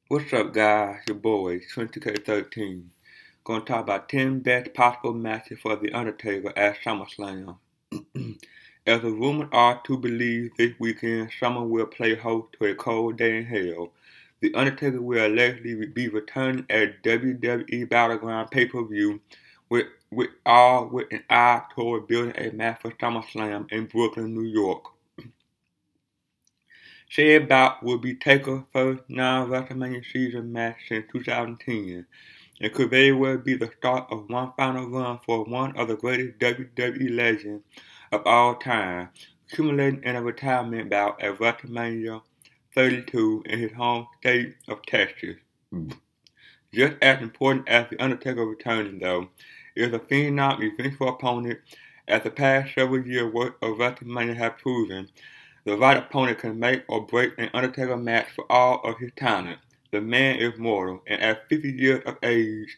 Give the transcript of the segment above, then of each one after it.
What's up, guys? Your boy, 20K13. Gonna talk about 10 best possible matches for The Undertaker at SummerSlam. As the rumors are to believe, this weekend, Summer will play host to a cold day in hell. The Undertaker will allegedly be returning at WWE Battleground pay-per-view with an eye toward building a match for SummerSlam in Brooklyn, New York. Said bout will be Taker's first non-WrestleMania season match since 2010, and could very well be the start of one final run for one of the greatest WWE legends of all time, accumulating in a retirement bout at WrestleMania 32 in his home state of Texas. Just as important as The Undertaker returning, though, is a phenom eventual opponent. As the past several years' worth of WrestleMania have proven, the right opponent can make or break an Undertaker match for all of his talent. The man is mortal, and at 50 years of age,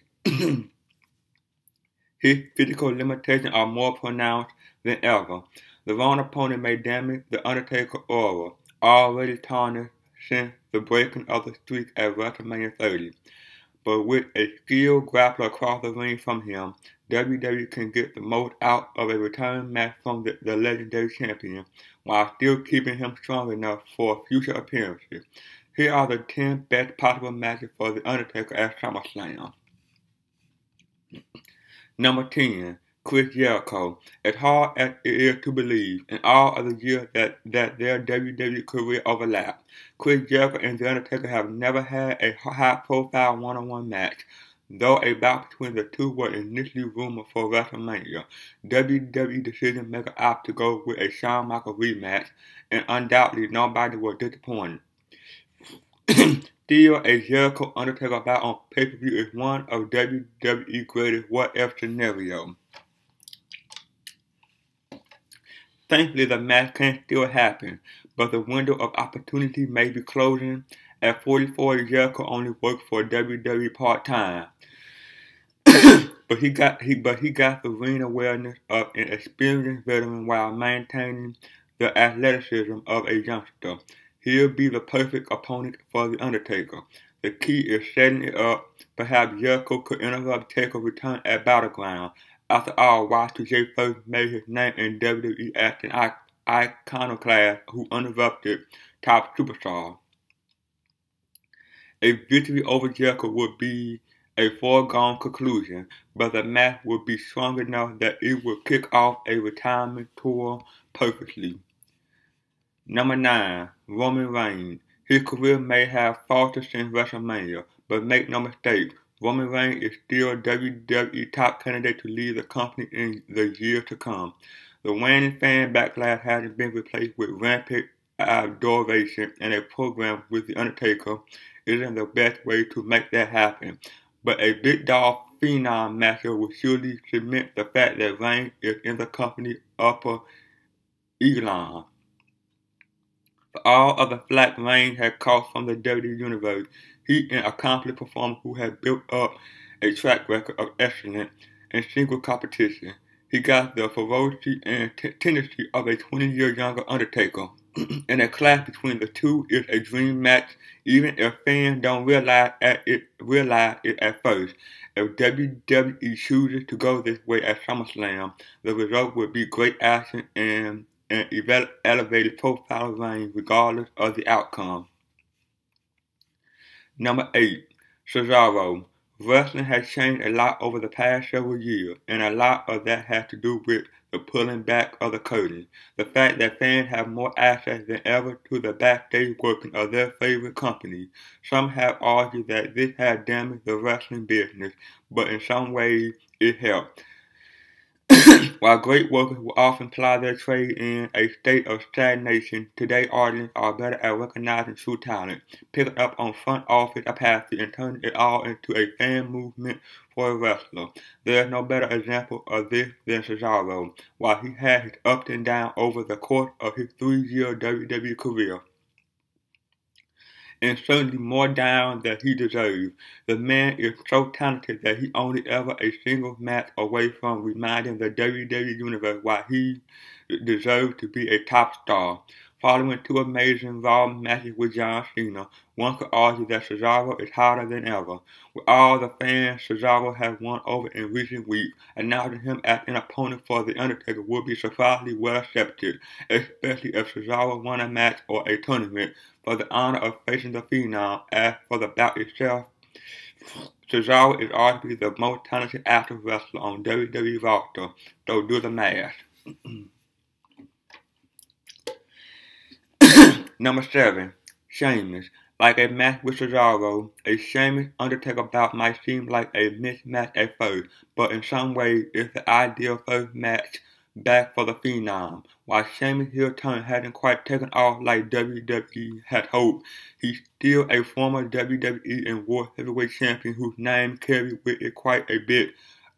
his physical limitations are more pronounced than ever. The wrong opponent may damage the Undertaker aura, already tarnished since the breaking of the streak at WrestleMania 30. But with a skilled grappler across the ring from him, WWE can get the most out of a return match from the legendary champion, while still keeping him strong enough for future appearances. Here are the 10 best possible matches for The Undertaker at SummerSlam. Number 10. Chris Jericho. As hard as it is to believe, in all of the years that their WWE career overlapped, Chris Jericho and The Undertaker have never had a high-profile one-on-one match. Though a bout between the two was initially rumored for WrestleMania, WWE decision-maker opted to go with a Shawn Michaels rematch, and undoubtedly nobody was disappointed. Still, a Jericho Undertaker bout on pay-per-view is one of WWE's greatest what-if scenarios. Thankfully, the match can still happen, but the window of opportunity may be closing. At 44, Jericho only worked for WWE part-time, but he got the ring awareness of an experienced veteran while maintaining the athleticism of a youngster. He'll be the perfect opponent for The Undertaker. The key is setting it up. Perhaps Jericho could interrupt Taker's return at Battleground. After all, Y2J first made his name in WWE as an iconoclast who uninterrupted top superstars. A victory over Jericho would be a foregone conclusion, but the match would be strong enough that it would kick off a retirement tour perfectly. Number 9. Roman Reigns. His career may have faltered since WrestleMania, but make no mistake, Roman Reigns is still WWE top candidate to lead the company in the years to come. The waning fan backlash hasn't been replaced with rampant adoration, and a program with The Undertaker isn't the best way to make that happen. But a big dog phenom matchup will surely cement the fact that Reigns is in the company's upper echelon. For all of the flack Reigns had caught from the WWE Universe, he an accomplished performer who had built up a track record of excellence in single competition. He got the ferocity and tenacity of a 20-year younger Undertaker, and a clash between the two is a dream match, even if fans don't realize it at first. If WWE chooses to go this way at SummerSlam, the result would be great action and an elevated profile range regardless of the outcome. Number 8. Cesaro. Wrestling has changed a lot over the past several years, and a lot of that has to do with the pulling back of the curtain. The fact that fans have more access than ever to the backstage working of their favorite companies. Some have argued that this has damaged the wrestling business, but in some ways it helped. While great workers will often ply their trade in a state of stagnation, today's audiences are better at recognizing true talent, picking up on front office capacity, and turning it all into a fan movement for a wrestler. There is no better example of this than Cesaro, while he had his ups and downs over the course of his 3-year WWE career, and certainly more down than he deserves. The man is so talented that he only ever a single match away from reminding the WWE Universe why he deserves to be a top star. Following two amazing Raw matches with John Cena, one could argue that Cesaro is hotter than ever. With all the fans Cesaro has won over in recent weeks, announcing him as an opponent for The Undertaker would be surprisingly well accepted, especially if Cesaro won a match or a tournament for the honor of facing the Phenom. As for the bout itself, Cesaro is arguably the most talented active wrestler on WWE roster, so do the math. Number 7. Sheamus. Like a match with Cesaro, a Sheamus Undertaker bout might seem like a mismatch at first, but in some ways it's the ideal first match back for the Phenom. While Sheamus' heel turn hasn't quite taken off like WWE had hoped, he's still a former WWE and World Heavyweight Champion whose name carries with it quite a bit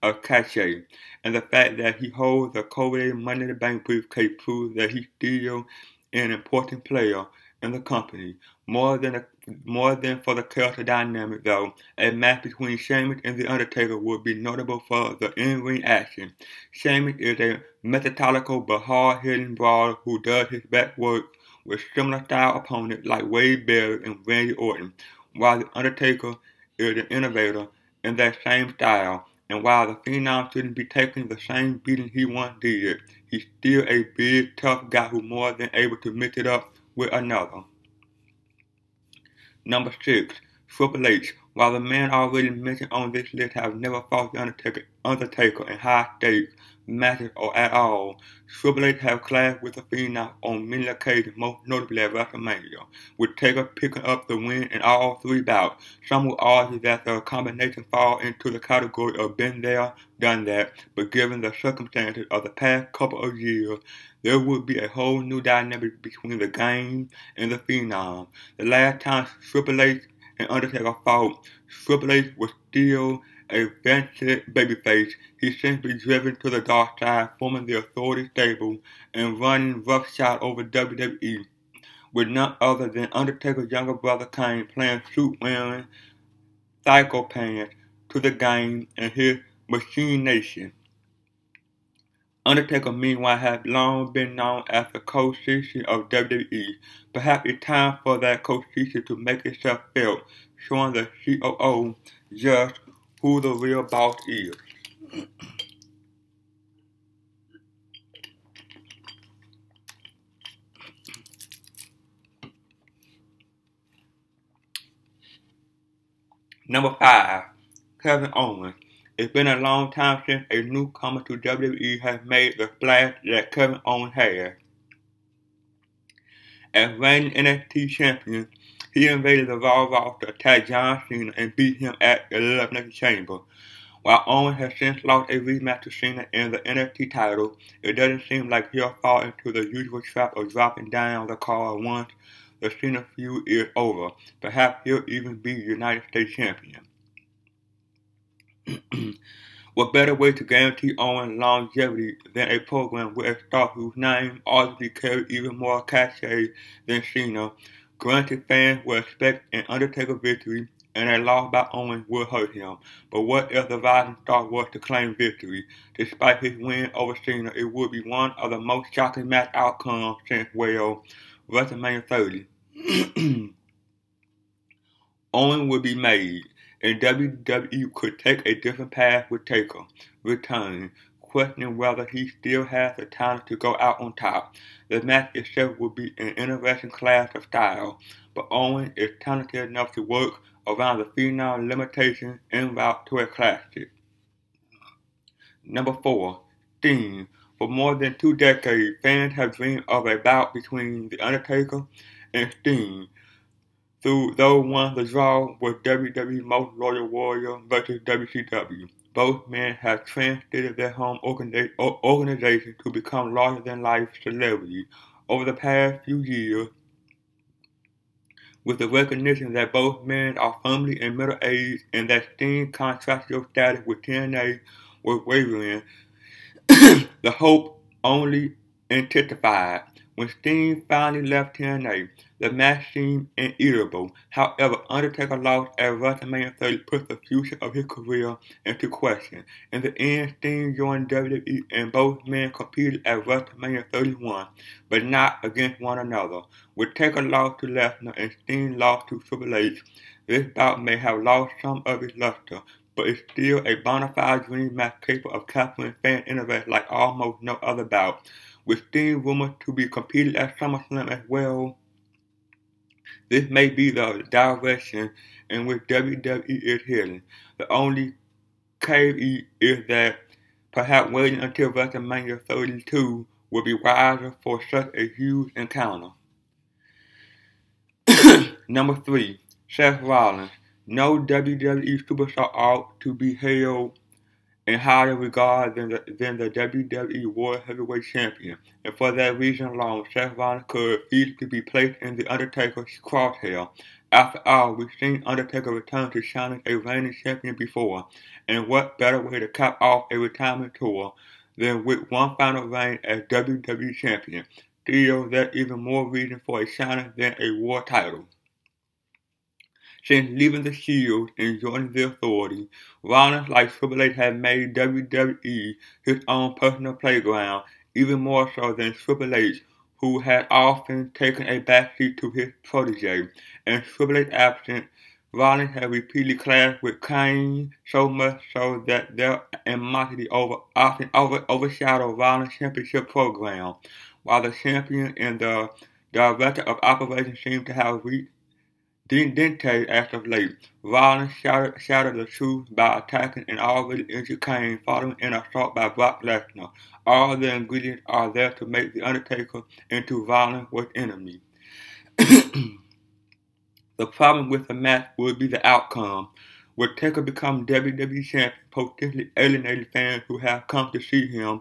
of cachet, and the fact that he holds the coveted Money in the Bank briefcase proves that he's still an important player in the company. More than for the character dynamic, though, a match between Sheamus and The Undertaker would be notable for the in-ring action. Sheamus is a methodical but hard-hitting brawler who does his best work with similar style opponents like Wade Barrett and Randy Orton, while The Undertaker is an innovator in that same style. And while the Phenom shouldn't be taking the same beating he once did, he's still a big, tough guy who's more than able to mix it up with another. Number 6. Triple H. While the men already mentioned on this list have never fought the Undertaker in high-stakes matches or at all, Triple H have clashed with the Phenom on many occasions, most notably at WrestleMania, with Taker picking up the win in all three bouts. Some will argue that the combination falls into the category of been there, done that, but given the circumstances of the past couple of years, there would be a whole new dynamic between the Game and the Phenom. The last time Triple H and Undertaker fought, Triple H was still a vented babyface. He's since been driven to the dark side, forming the Authority stable and running roughshod over WWE, with none other than Undertaker's younger brother Kane playing suit-wearing psycho pants to the Game and his Machine Nation. Undertaker, meanwhile, has long been known as the co-CC of WWE. Perhaps it's time for that co-CC to make itself felt, showing the COO just who the real boss is. Number 5. Kevin Owens. It's been a long time since a newcomer to WWE has made the splash that Kevin Owens has. As reigning NXT champion, he invaded the Raw roster, attacked John Cena, and beat him at the Elimination Chamber. While Owens has since lost a rematch to Cena in the NXT title, it doesn't seem like he'll fall into the usual trap of dropping down the card once the Cena feud is over. Perhaps he'll even be United States champion. What better way to guarantee Owens longevity than a program with a star whose name arguably carries even more cachet than Cena? Granted, fans will expect an Undertaker victory, and a loss by Owens will hurt him. But what if the rising star was to claim victory? Despite his win over Cena, it would be one of the most shocking match outcomes since, well, WrestleMania 30. Owens would be made, and WWE could take a different path with Taker, returning, questioning whether he still has the talent to go out on top. The match itself would be an interesting clash of style, but Owens is talented enough to work around the Phenom limitations en route to a classic. Number 4. Sting. For more than 2 decades, fans have dreamed of a bout between The Undertaker and Sting, though one the draw was WWE Most Loyal Warrior versus WCW. Both men have translated their home organization to become larger-than-life celebrities over the past few years, with the recognition that both men are firmly in middle age and that Sting's contractual status with TNA was wavering. The hope only intensified. When Sting finally left TNA, The match seemed ineatable. However, Undertaker lost at WrestleMania 30 put the future of his career into question. In the end, Sting joined WWE and both men competed at WrestleMania 31, but not against one another. With Taker lost to Lesnar and Sting lost to Triple H, this bout may have lost some of its luster, but it's still a bona fide dream match capable of capturing fan interest like almost no other bout. With Sting rumored to be competing at SummerSlam as well, this may be the direction in which WWE is heading. The only caveat is that perhaps waiting until WrestleMania 32 would be wiser for such a huge encounter. Number 3. Seth Rollins. No WWE superstar ought to be held in higher regard than the WWE World Heavyweight Champion, and for that reason alone, Seth Rollins could easily be placed in the Undertaker's crosshair. After all, we've seen Undertaker return to challenge a reigning champion before, and what better way to cap off a retirement tour than with one final reign as WWE Champion? Still, there's even more reason for a challenge than a war title. Since leaving the Shield and joining the Authority, Rollins, like Triple H, has made WWE his own personal playground, even more so than Triple H, who had often taken a backseat to his protege. And Triple H's absence, Rollins has repeatedly clashed with Kane, so much so that their animosity often overshadowed Rollins' championship program, while the champion and the director of operations seem to have reached Dente as of late. Rollins shattered the truth by attacking an already injured Kane following an assault by Brock Lesnar. All the ingredients are there to make The Undertaker into Rollins' worst enemy. The problem with the match would be the outcome. Would Taker become WWE Champion, potentially alienating fans who have come to see him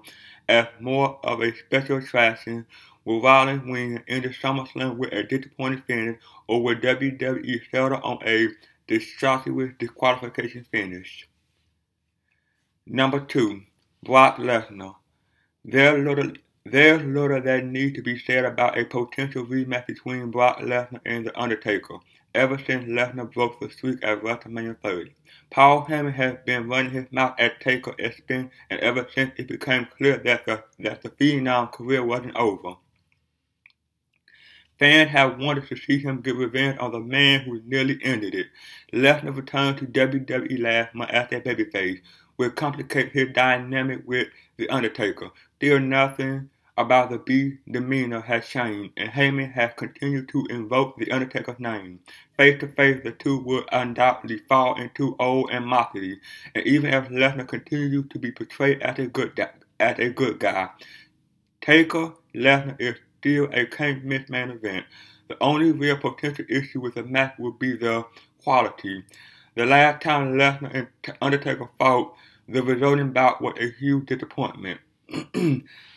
as more of a special attraction? Will Rollins win in the SummerSlam with a disappointing finish, or will WWE settle on a destructive disqualification finish? Number 2. Brock Lesnar. There's little that needs to be said about a potential rematch between Brock Lesnar and The Undertaker, ever since Lesnar broke the streak at WrestleMania 30. Paul Heyman has been running his mouth at Taker's expense, and ever since it became clear that the Phenom career wasn't over. Fans have wanted to see him get revenge on the man who nearly ended it. Lesnar returned to WWE last month as a babyface, which complicates his dynamic with The Undertaker. Still, nothing about the Beast's demeanor has changed, and Heyman has continued to invoke The Undertaker's name. Face to face, the two would undoubtedly fall into old animosity, and even if Lesnar continues to be portrayed as a good guy, Taker Lesnar is still a can't-miss main event. The only real potential issue with the match would be the quality. The last time Lesnar and Undertaker fought, the resulting bout was a huge disappointment.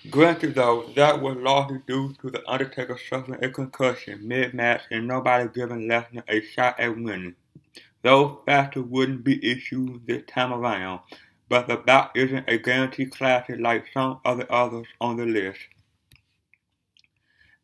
Granted, though, that was largely due to the Undertaker suffering a concussion mid-match and nobody giving Lesnar a shot at winning. Those factors wouldn't be issues this time around, but the bout isn't a guaranteed classic like some of the others on the list.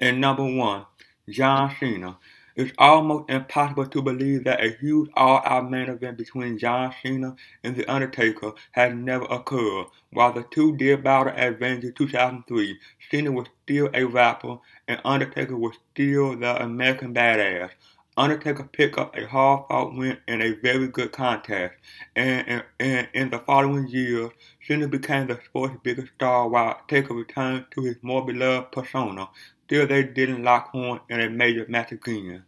And number 1, John Cena. It's almost impossible to believe that a huge all-out main event between John Cena and The Undertaker has never occurred. While the two did battle at Vengeance 2003, Cena was still a rapper and Undertaker was still the American badass. Undertaker picked up a hard-fought win in a very good contest, and in the following years, Cena became the sport's biggest star while Taker returned to his more beloved persona. Still, they didn't lock horns in a major match again.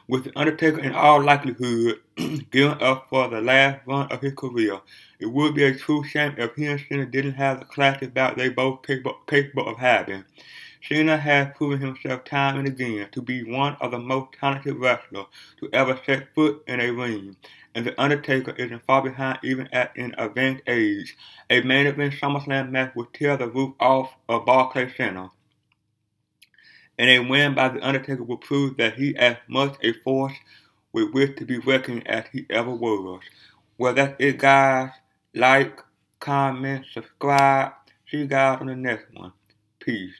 With The Undertaker in all likelihood gearing up for the last run of his career, it would be a true shame if he and Cena didn't have the classic bout they both capable of having. Cena has proven himself time and again to be one of the most talented wrestlers to ever set foot in a ring, and The Undertaker isn't far behind even at an advanced age. A main event SummerSlam match would tear the roof off of Barclays Center, and a win by The Undertaker will prove that he as much a force with which to be reckoned as he ever was. Well, that's it, guys. Like, comment, subscribe. See you guys on the next one. Peace.